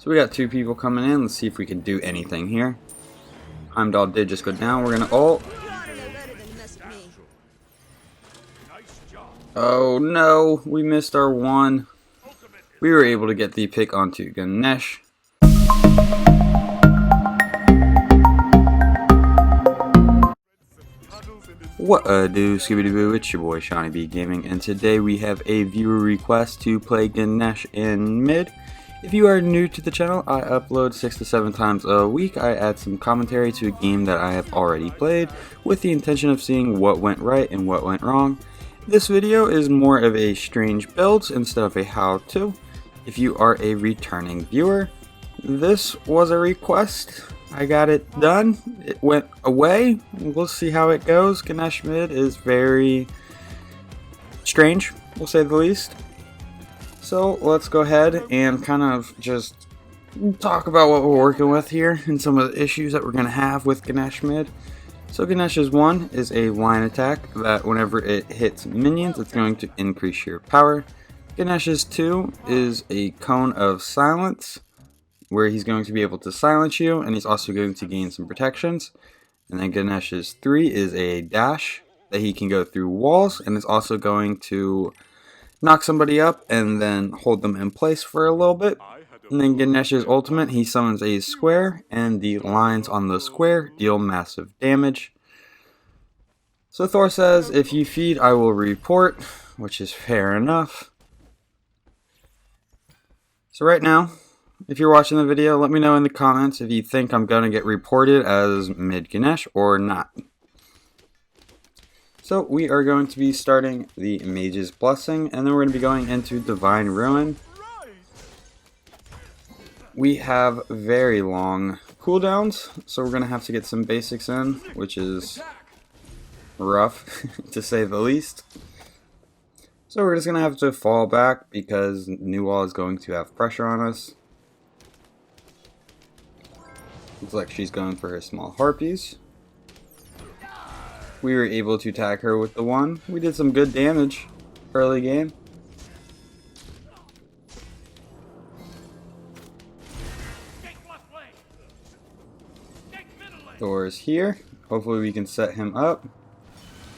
So we got two people coming in. Let's see if we can do anything here. Heimdall did just go down. We're gonna ult. Oh no, we missed our one. We were able to get the pick onto Ganesha. What do, Scooby Boo? It's your boy Seanyb Gaming, and today we have a viewer request to play Ganesha in mid. If you are new to the channel, I upload 6 to 7 times a week. I add some commentary to a game that I have already played with the intention of seeing what went right and what went wrong. This video is more of a strange builds instead of a how-to. If you are a returning viewer, this was a request. I got it done. It went away. We'll see how it goes. Ganesha mid is very strange, we'll say the least. So let's go ahead and kind of just talk about what we're working with here and some of the issues that we're going to have with Ganesha mid. So Ganesha's 1 is a line attack that whenever it hits minions, it's going to increase your power. Ganesha's 2 is a cone of silence, where he's going to be able to silence you, and he's also going to gain some protections. And then Ganesha's 3 is a dash that he can go through walls, and is also going to knock somebody up and then hold them in place for a little bit. And then Ganesha's ultimate, he summons a square, and the lines on the square deal massive damage. So Thor says, if you feed, I will report, which is fair enough. So right now, if you're watching the video, let me know in the comments if you think I'm going to get reported as mid Ganesha or not. So we are going to be starting the Mage's Blessing, and then we're going to be going into Divine Ruin. We have very long cooldowns, so we're going to have to get some basics in, which is rough to say the least. So we're just going to have to fall back because New Wall is going to have pressure on us. Looks like she's going for her small harpies. We were able to tag her with the 1. We did some good damage early game. Thor is here. Hopefully we can set him up.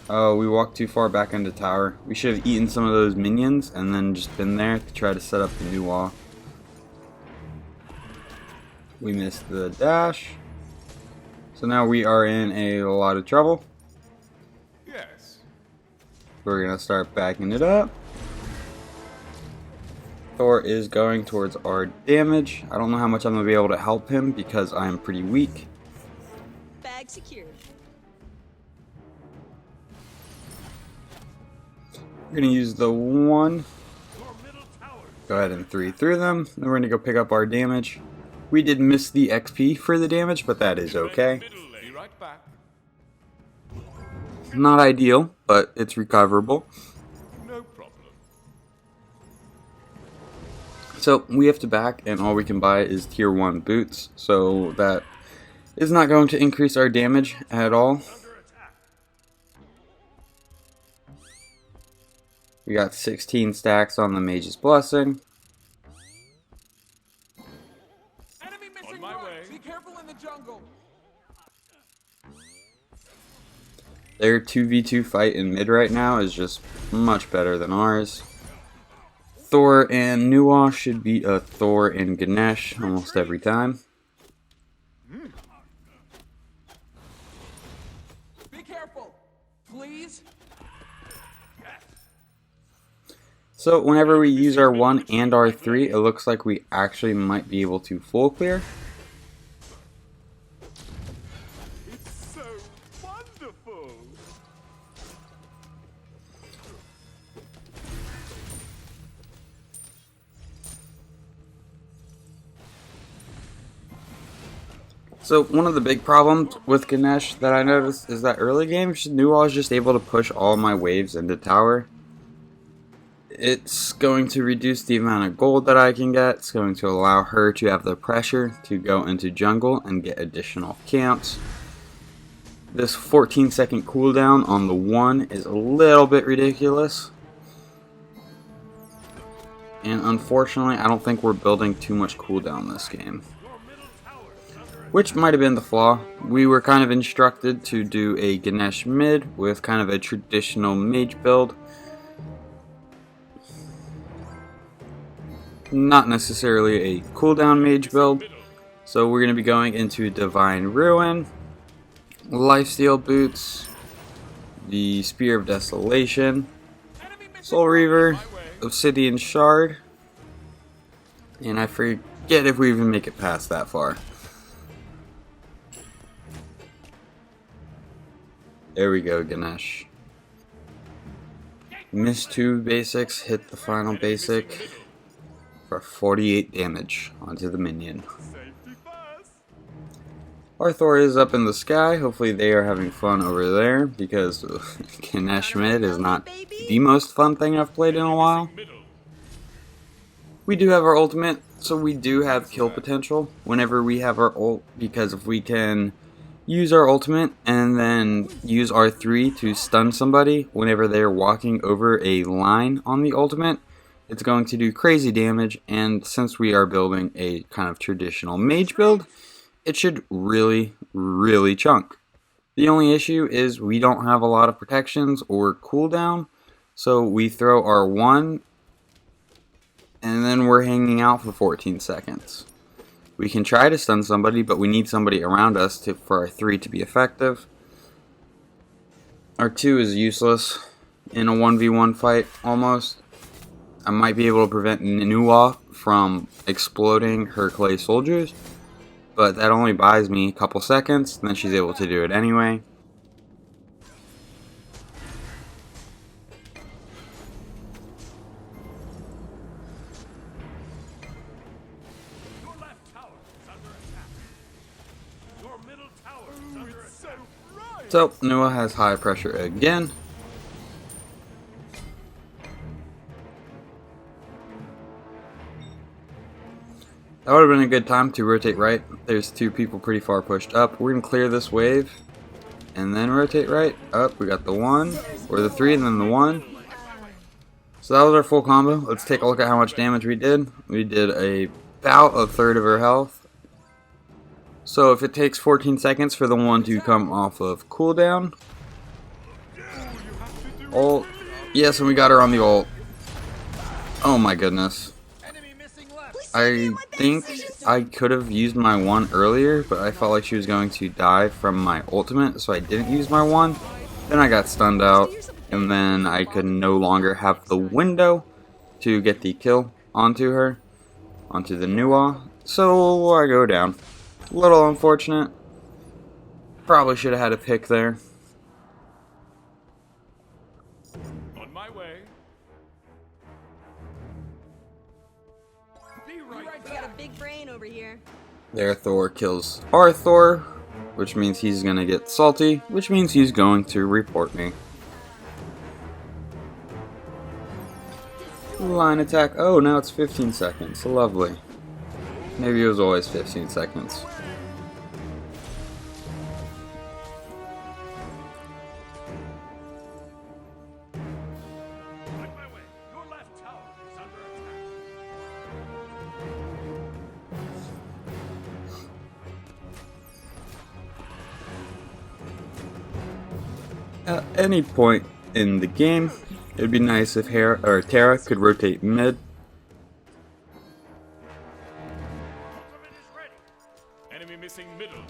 Oh, we walked too far back into tower. We should have eaten some of those minions and then just been there to try to set up the new wall. We missed the dash. So now we are in a lot of trouble. Yes. We're going to start backing it up. Thor is going towards our damage. I don't know how much I'm going to be able to help him because I am pretty weak. Bag secured. We're going to use the 1. Go ahead and 3 through them. Then we're going to go pick up our damage. We did miss the XP for the damage, but that is okay. Not ideal, but it's recoverable. No problem. So we have to back, and all we can buy is tier 1 boots. So that is not going to increase our damage at all. We got 16 stacks on the Mage's Blessing. Their 2v2 fight in mid right now is just much better than ours. Thor and Nuwa should beat a Thor and Ganesha almost every time. Be careful, please. So whenever we use our 1 and our 3, it looks like we actually might be able to full clear. So one of the big problems with Ganesha that I noticed is that early game, New Wall is just able to push all my waves into tower. It's going to reduce the amount of gold that I can get. It's going to allow her to have the pressure to go into jungle and get additional camps. This 14-second cooldown on the 1 is a little bit ridiculous. And unfortunately, I don't think we're building too much cooldown this game. Which might have been the flaw. We were kind of instructed to do a Ganesha mid with kind of a traditional mage build. Not necessarily a cooldown mage build. So we're going to be going into Divine Ruin, Lifesteal Boots, the Spear of Desolation, Soul Reaver, Obsidian Shard, and I forget if we even make it past that far. There we go, Ganesh. Missed 2 basics, hit the final basic for 48 damage onto the minion. Our Thor is up in the sky. Hopefully they are having fun over there, because Ganesh mid is not the most fun thing I've played in a while. We do have our ultimate, so we do have kill potential whenever we have our ult, because if we can use our ultimate and then use R3 to stun somebody whenever they're walking over a line on the ultimate, it's going to do crazy damage, and since we are building a kind of traditional mage build, it should really chunk. The only issue is we don't have a lot of protections or cooldown, so we throw our 1 and then we're hanging out for 14 seconds. We can try to stun somebody, but we need somebody around us for our 3 to be effective. Our 2 is useless in a 1v1 fight almost. I might be able to prevent Nuwa from exploding her clay soldiers, but that only buys me a couple seconds, and then she's able to do it anyway. Your left tower is under attack. Your middle tower is under attack. So, Nuwa has high pressure again. That would have been a good time to rotate right. There's 2 people pretty far pushed up. We're going to clear this wave and then rotate right. Up, we got the 1, or the 3, and then the 1. So that was our full combo. Let's take a look at how much damage we did. We did about a third of her health. So if it takes 14 seconds for the 1 to come off of cooldown. Ult. Yes, and we got her on the ult. Oh my goodness. I think I could have used my 1 earlier, but I felt like she was going to die from my ultimate, so I didn't use my 1. Then I got stunned out, and then I could no longer have the window to get the kill onto her, onto the Nuwa. So I go down. A little unfortunate. Probably should have had a pick there. On my way. Be right We got a big brain over here. There, Thor kills our Thor, which means he's gonna get salty, which means he's going to report me. Line attack. Oh, now it's 15 seconds. Lovely. Maybe it was always 15 seconds. on my way. Your left tower is under attack. At any point in the game, it'd be nice if Terra could rotate mid. Ultimate is ready. Enemy missing middle.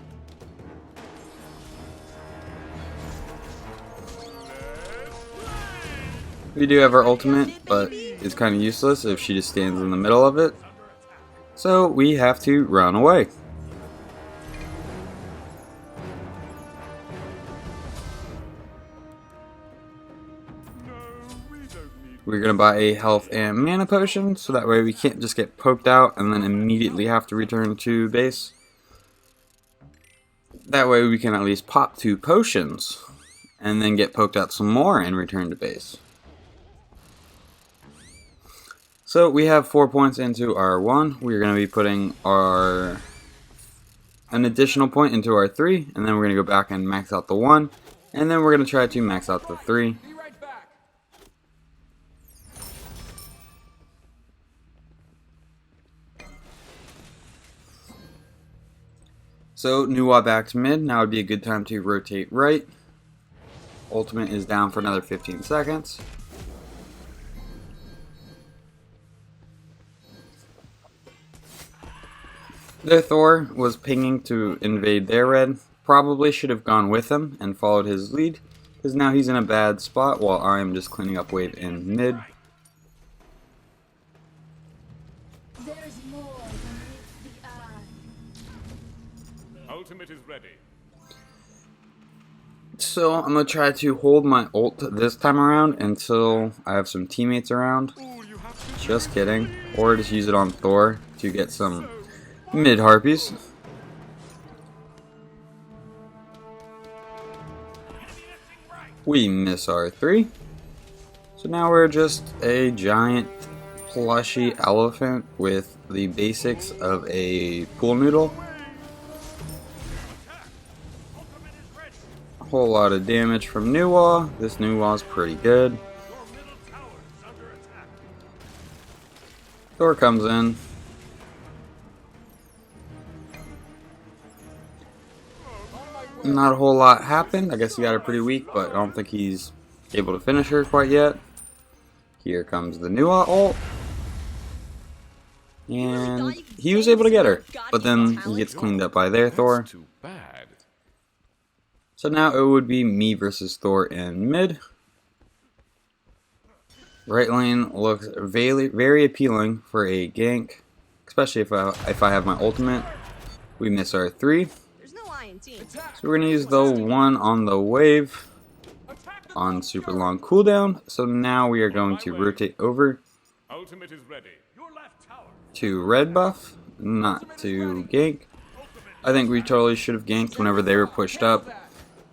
We do have our ultimate, but it's kind of useless if she just stands in the middle of it. So we have to run away. We're going to buy a health and mana potion, so that way we can't just get poked out and then immediately have to return to base. That way we can at least pop 2 potions and then get poked out some more and return to base. So we have 4 points into our 1. We're going to be putting an additional point into our 3, and then we're going to go back and max out the 1, and then we're going to try to max out the 3. Be right back. So Nuwa back to mid. Now would be a good time to rotate right. Ultimate is down for another 15 seconds. Their Thor was pinging to invade their red. Probably should have gone with him and followed his lead, because now he's in a bad spot while I am just cleaning up wave in mid. There's more than meets the eye. Ultimate is ready. So I'm going to try to hold my ult this time around until I have some teammates around. Just kidding. Or just use it on Thor to get some mid harpies. We miss our 3. So now we're just a giant plushy elephant with the basics of a pool noodle. A whole lot of damage from Nuwa. This Nuwa's pretty good. Thor comes in. Not a whole lot happened. I guess he got her pretty weak, but I don't think he's able to finish her quite yet. Here comes the Nuwa ult. And he was able to get her, but then he gets cleaned up by their Thor. Too bad. So now it would be me versus Thor in mid. Right lane looks very appealing for a gank, especially if I have my ultimate. We miss our 3. There's no I in team. So we're going to use the 1 on the wave on super long cooldown. So now we are going to rotate over Ultimate is ready. Your left tower. to red buff, not to gank. I think we totally should have ganked whenever they were pushed up.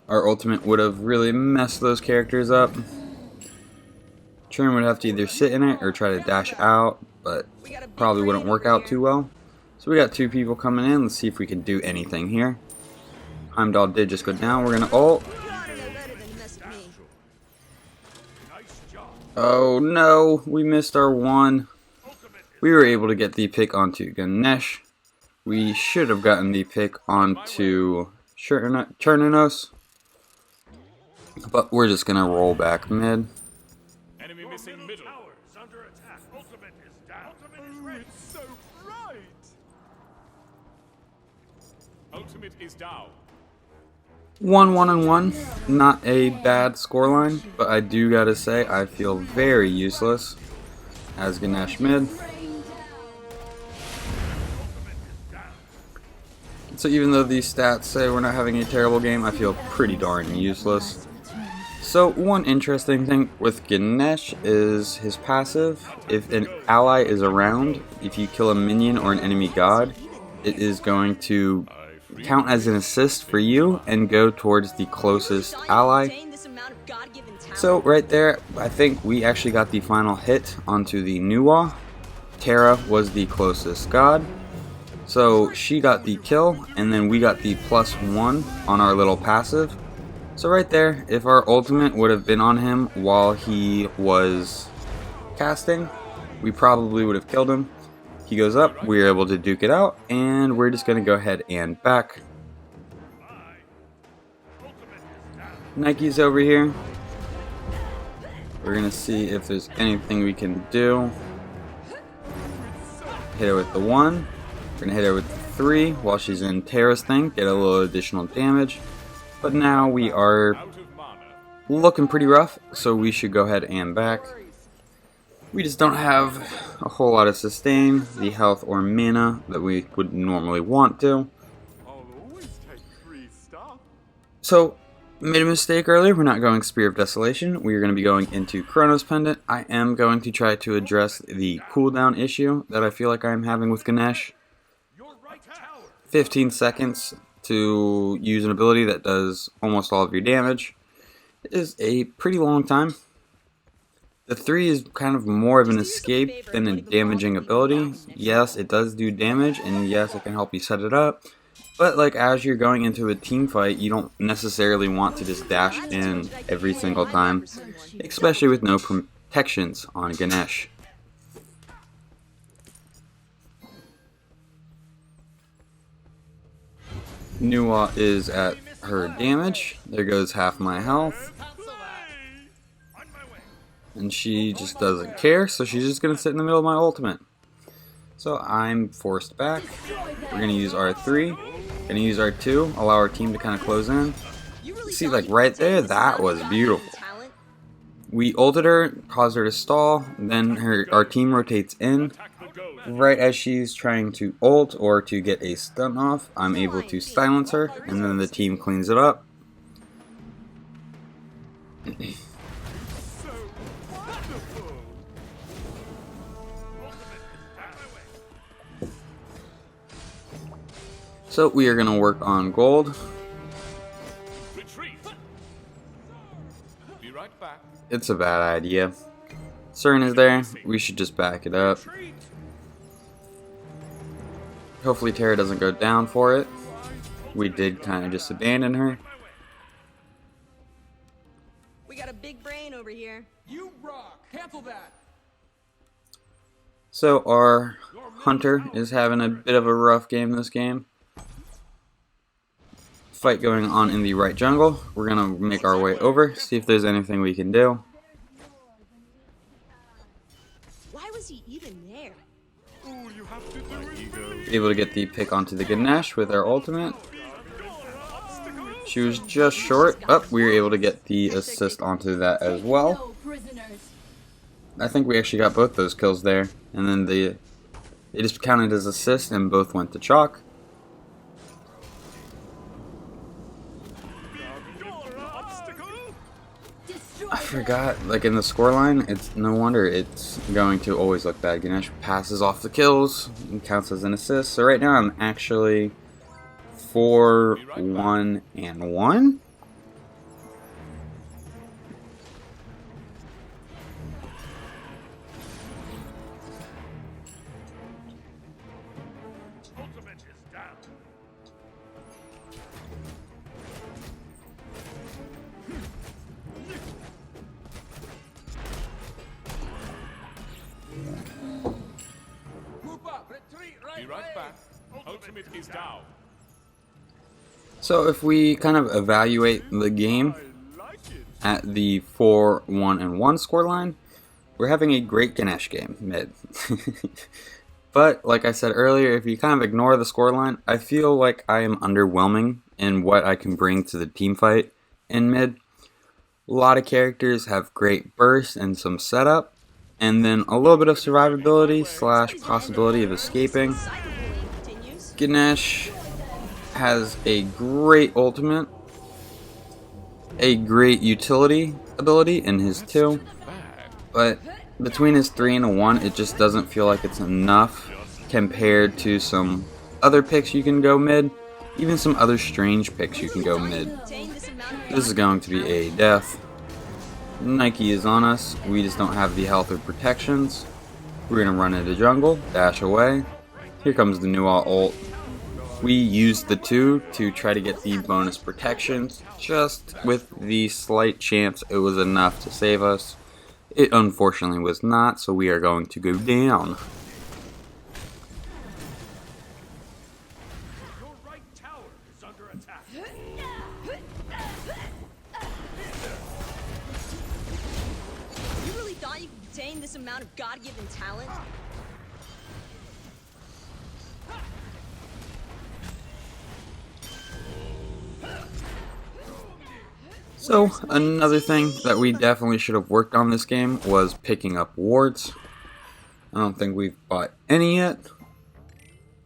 Our ultimate would have really messed those characters up. Trim would have to either sit in it or try to dash out, but probably wouldn't work out too well. So we got 2 people coming in. Let's see if we can do anything here. Heimdall did just go down. We're going to ult. You ought to know better than to mess with me. Nice job. Oh no, we missed our 1. We were able to get the pick onto Ganesha. We should have gotten the pick onto Chronos. But we're just going to roll back mid. Enemy missing middle. Tower is under attack. Ultimate is down. Ultimate is ready. It's so bright. Ultimate is down. 1-1-1, not a bad scoreline, but I do gotta say I feel very useless as Ganesh mid. So even though these stats say we're not having a terrible game, I feel pretty darn useless. So one interesting thing with Ganesh is his passive. If an ally is around, if you kill a minion or an enemy god, it is going to count as an assist for you and go towards the closest ally. So right there, I think we actually got the final hit onto the Nuwa. Terra was the closest god. So she got the kill, and then we got the +1 on our little passive. So right there, if our ultimate would have been on him while he was casting, we probably would have killed him. He goes up, we are able to duke it out, and we're just going to go ahead and back. Nike's over here. We're going to see if there's anything we can do. Hit her with the 1. We're going to hit her with the 3 while she's in Terra's thing, get a little additional damage. But now we are looking pretty rough, so we should go ahead and back. We just don't have a whole lot of sustain, the health or mana that we would normally want to. I'll always take free stuff. So, made a mistake earlier. We're not going Spear of Desolation. We are going to be going into Chronos Pendant. I am going to try to address the cooldown issue that I feel like I am having with Ganesh. 15 seconds to use an ability that does almost all of your damage is a pretty long time. The 3 is kind of more of an escape than a damaging ability. Yes, it does do damage, and yes, it can help you set it up. But like as you're going into a team fight, you don't necessarily want to just dash in every single time, especially with no protections on Ganesh. Nuwa is at her damage. There goes half my health. And she just doesn't care, so she's just going to sit in the middle of my ultimate. So I'm forced back. We're going to use R3. Going to use R2, allow our team to kind of close in. See, like right there, that was beautiful. We ulted her, caused her to stall, then our team rotates in. Right as she's trying to ult or to get a stun off, I'm able to silence her, and then the team cleans it up. So we are going to work on gold. Retreat. Be right back. It's a bad idea. CERN is there. We should just back it up. Hopefully Terra doesn't go down for it. We did kind of just abandon her. We got a big brain over here. You rock. Cancel that. So our hunter is having a bit of a rough game this game. Fight going on in the right jungle. We're gonna make our way over, see if there's anything we can do. Why was he even there? All you have to do is Able to get the pick onto the Ganesha with our ultimate. She was just short. Oh, we were able to get the assist onto that as well. No prisoners. I think we actually got both those kills there. And then they just counted as assists and both went to chalk. I forgot, like in the scoreline, it's no wonder it's going to always look bad. Ganesha passes off the kills and counts as an assist. So right now I'm actually 4-1-1. Ultimate is down. Group up. Retreat right Be right back. Ultimate is down. So if we kind of evaluate the game like it. at the 4-1-1 scoreline, we're having a great Ganesh game mid. But like I said earlier, if you kind of ignore the scoreline, I feel like I am underwhelming in what I can bring to the team fight in mid. A lot of characters have great bursts and some setup, and then a little bit of survivability / possibility of escaping. Cyberbullying continues. Ganesh has a great ultimate, a great utility ability in his 2, but between his 3 and a 1, it just doesn't feel like it's enough compared to some other picks you can go mid, even some other strange picks you can go mid. Obtain this amount of This is going to be a death. Nike is on us, we just don't have the health or protections. We're going to run into jungle, dash away. Here comes the Nuwa ult. We used the 2 to try to get the bonus protections, just with the slight chance it was enough to save us. It unfortunately was not, so we are going to go down. Your right tower is under attack. You really thought you could obtain this amount of God-given talent? So, another thing that we definitely should have worked on this game was picking up wards. I don't think we've bought any yet.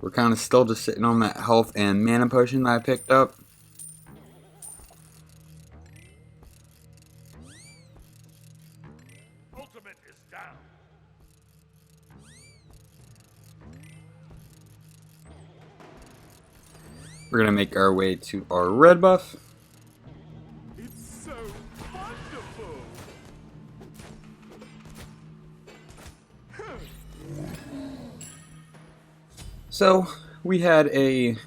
We're kind of still just sitting on that health and mana potion that I picked up. Ultimate is down. We're going to make our way to our red buff. It's so wonderful. So, we had a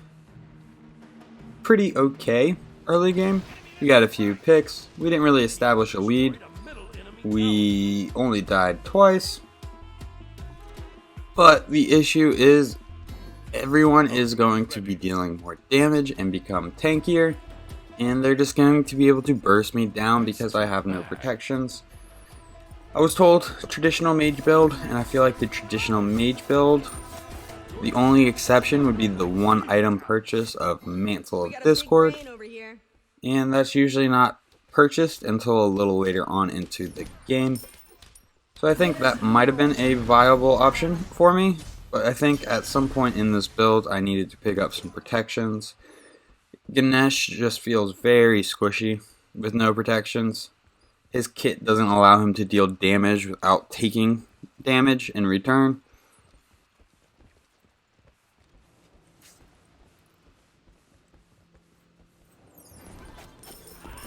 pretty okay early game. We got a few picks. We didn't really establish a lead. We only died twice. But the issue is everyone is going to be dealing more damage and become tankier, and they're just going to be able to burst me down because I have no protections. I was told traditional mage build, and I feel like the traditional mage build, the only exception would be the one item purchase of Mantle of Discord, Over here. and that's usually not purchased until a little later on into the game. So I think that might have been a viable option for me, but I think at some point in this build I needed to pick up some protections. Ganesha just feels very squishy with no protections. His kit doesn't allow him to deal damage without taking damage in return.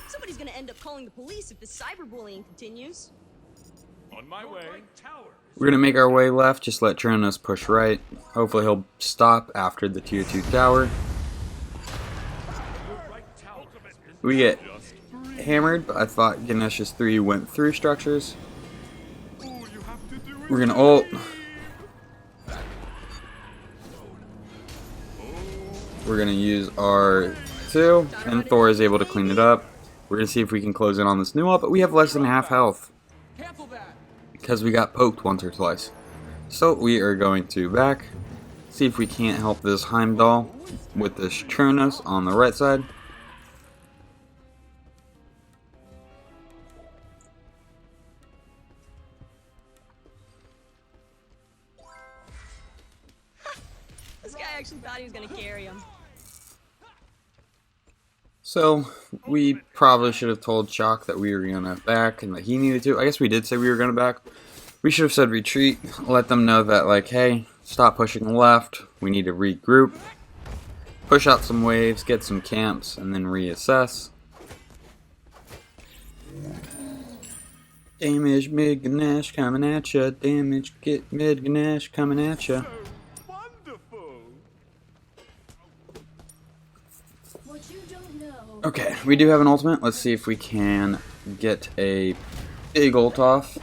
Somebody's gonna end up calling the police if this cyberbullying continues. On my way. Tower. We're going to make our way left, just let Chronos push right. Hopefully he'll stop after the tier 2 tower. We get hammered, but I thought Ganesha's 3 went through structures. We're going to ult. We're going to use our 2, and Thor is able to clean it up. We're going to see if we can close in on this new ult, but we have less than half health Cancel that. because we got poked once or twice. So we are going to back, see if we can't help this Heimdall with this Chronos on the right side. This guy actually thought he was gonna carry him. So we probably should have told Chalk that we were gonna back and that he needed to. I guess we did say we were gonna back. We should have said retreat, let them know that, like, hey, stop pushing left, we need to regroup, push out some waves, get some camps, and then reassess. Damage mid Ganesh coming at ya, damage get mid Ganesh coming at ya. Wonderful. What you don't know. Okay, we do have an ultimate. Let's see if we can get a big ult off.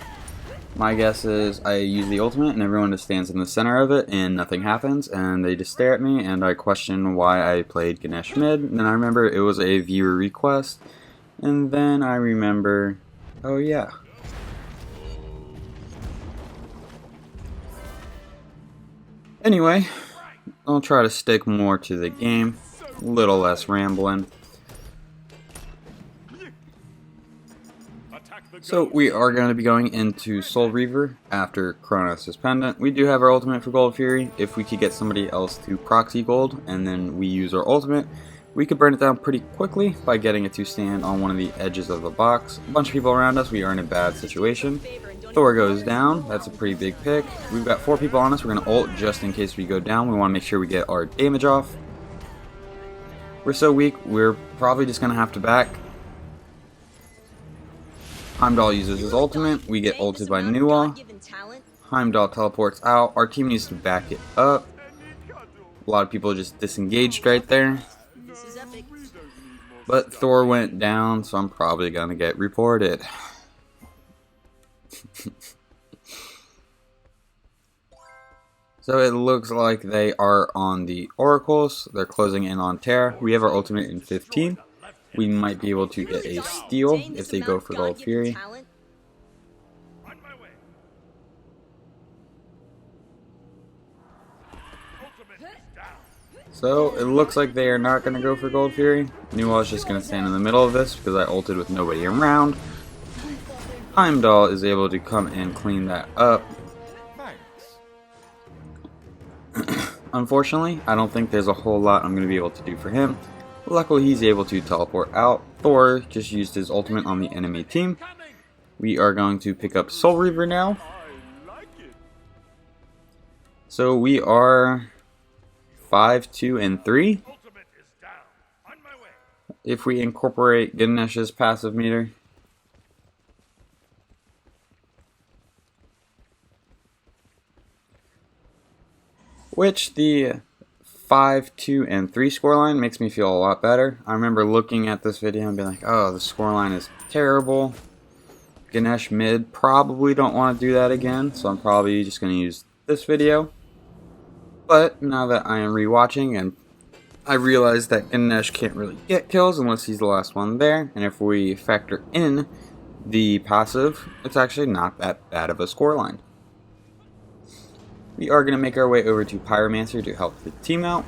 My guess is I use the ultimate and everyone just stands in the center of it and nothing happens and they just stare at me and I question why I played Ganesh mid. And then I remember it was a viewer request and then I remember, oh yeah. Anyway, I'll try to stick more to the game, a little less rambling. So we are going to be going into Soul Reaver after Chronos' Pendant. We do have our ultimate for Gold Fury. If we could get somebody else to proxy gold and then we use our ultimate, we could burn it down pretty quickly by getting it to stand on one of the edges of the box. A bunch of people around us, we are in a bad situation. Thor goes down, that's a pretty big pick. We've got 4 people on us, we're going to ult just in case we go down. We want to make sure we get our damage off. We're so weak, we're probably just going to have to back. Heimdall uses his ultimate, we get ulted by Nuwa. Heimdall teleports out, our team needs to back it up. A lot of people just disengaged right there. This is epic. But Thor went down, so I'm probably gonna get reported. So it looks like they are on the Oracles, they're closing in on Terra. We have our ultimate in 15. We might be able to get a steal if they go for Gold Fury. On my way. Ultimate is down. So it looks like they are not going to go for Gold Fury. Nuwa is just going to stand in the middle of this because I ulted with nobody around. Heimdall is able to come and clean that up. Unfortunately, I don't think there's a whole lot I'm going to be able to do for him. Luckily, he's able to teleport out. Thor just used his ultimate on the enemy team. We are going to pick up Soul Reaver now. I like it. So we are 5, 2, and 3. Ultimate is down. On my way. If we incorporate Ganesha's passive meter. Which the 5, 2, and 3 scoreline makes me feel a lot better. I remember looking at this video and being like, oh, the scoreline is terrible. Ganesh mid, probably don't want to do that again, so I'm probably just going to use this video. But now that I am rewatching, and I realize that Ganesh can't really get kills unless he's the last one there, and if we factor in the passive, it's actually not that bad of a scoreline. We are going to make our way over to Pyromancer to help the team out.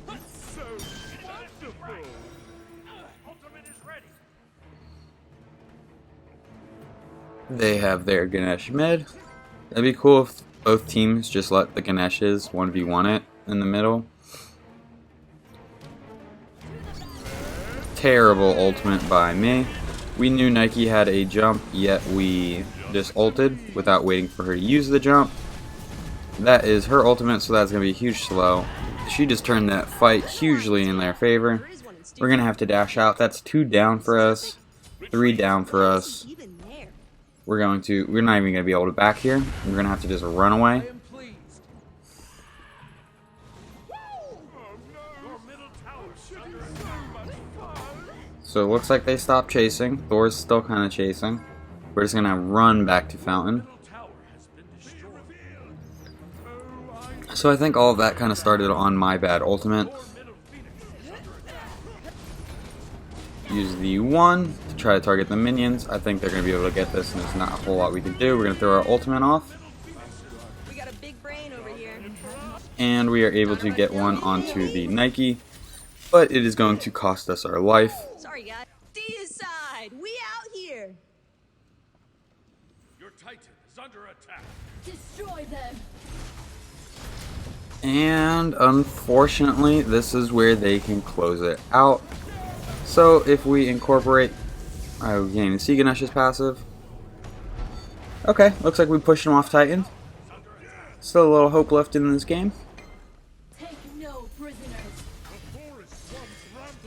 So wonderful. Ultimate is ready. They have their Ganesh mid. That'd be cool if both teams just let the Ganeshes 1v1 it in the middle. Terrible ultimate by me. We knew Nike had a jump, yet we just ulted without waiting for her to use the jump. That is her ultimate, so that's going to be a huge slow. She just turned that fight hugely in their favor. We're going to have to dash out. That's 2 down for us, 3 down for us. We're not even going to be able to back here. We're going to have to just run away. I am pleased. Your middle tower is under attack. So it looks like they stopped chasing. Thor's still kind of chasing. We're just going to run back to Fountain. Middle tower has been destroyed. So I think all of that kind of started on my bad ultimate. Your middle phoenix is under attack. Use the 1 to try to target the minions. I think they're going to be able to get this, and there's not a whole lot we can do. We're going to throw our ultimate off. We got a big brain over here. And we are able to get one onto the Nike. But it is going to cost us our life. Sorry, guys. Deicide, we out here. Your titan is under attack. Destroy them. And unfortunately, this is where they can close it out. So if we incorporate, I can't even see Ganesh's passive. Okay, looks like we pushed him off Titan. Still a little hope left in this game. Take no prisoners.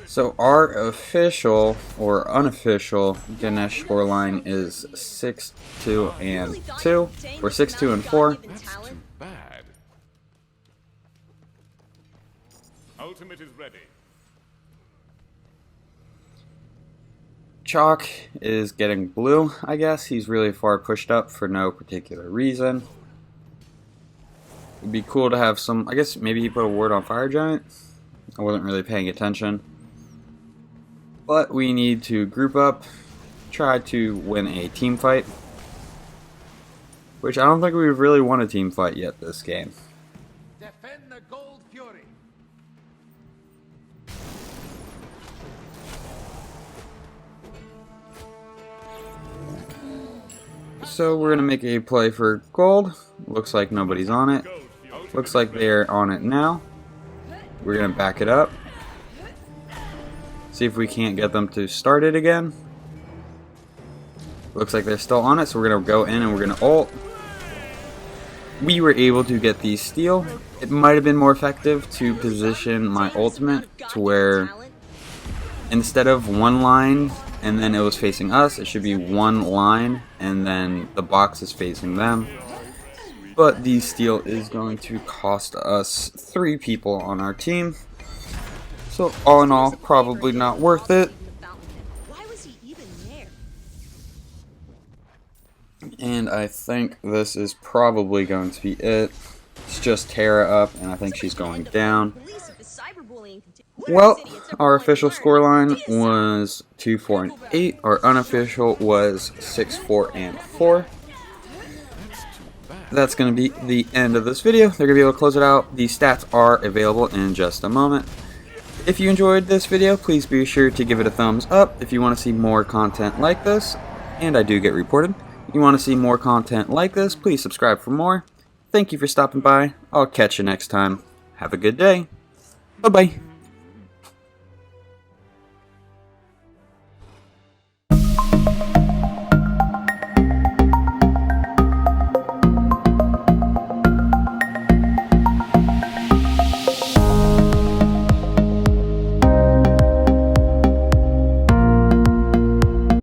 So our official or unofficial Ganesh scoreline is 6-2 and 2, or 6-2 and 4. Bad. Ultimate is ready. Chalk is getting blue, I guess. He's really far pushed up for no particular reason. It'd be cool to have some, I guess maybe he put a ward on Fire Giant. I wasn't really paying attention. But we need to group up, try to win a team fight. Which I don't think we've really won a team fight yet this game. Defend the Gold Fury. So we're going to make a play for gold. Looks like nobody's on it. Looks like they're on it now. We're going to back it up. See if we can't get them to start it again. Looks like they're still on it, so we're going to go in and we're going to ult. We were able to get the steal. It might have been more effective to position my ultimate to where instead of one line and then it was facing us, it should be one line and then the box is facing them. But the steal is going to cost us 3 people on our team. So all in all, probably not worth it. Why was he even there? And I think this is probably going to be it. It's just Terra up, and I think she's going down. Well, our official scoreline was 2-4 and 8. Our unofficial was 6-4 and 4. That's going to be the end of this video. They're going to be able to close it out. The stats are available in just a moment. If you enjoyed this video, please be sure to give it a thumbs up. If you want to see more content like this, and I do get reported, if you want to see more content like this, please subscribe for more. Thank you for stopping by. I'll catch you next time. Have a good day. Bye-bye.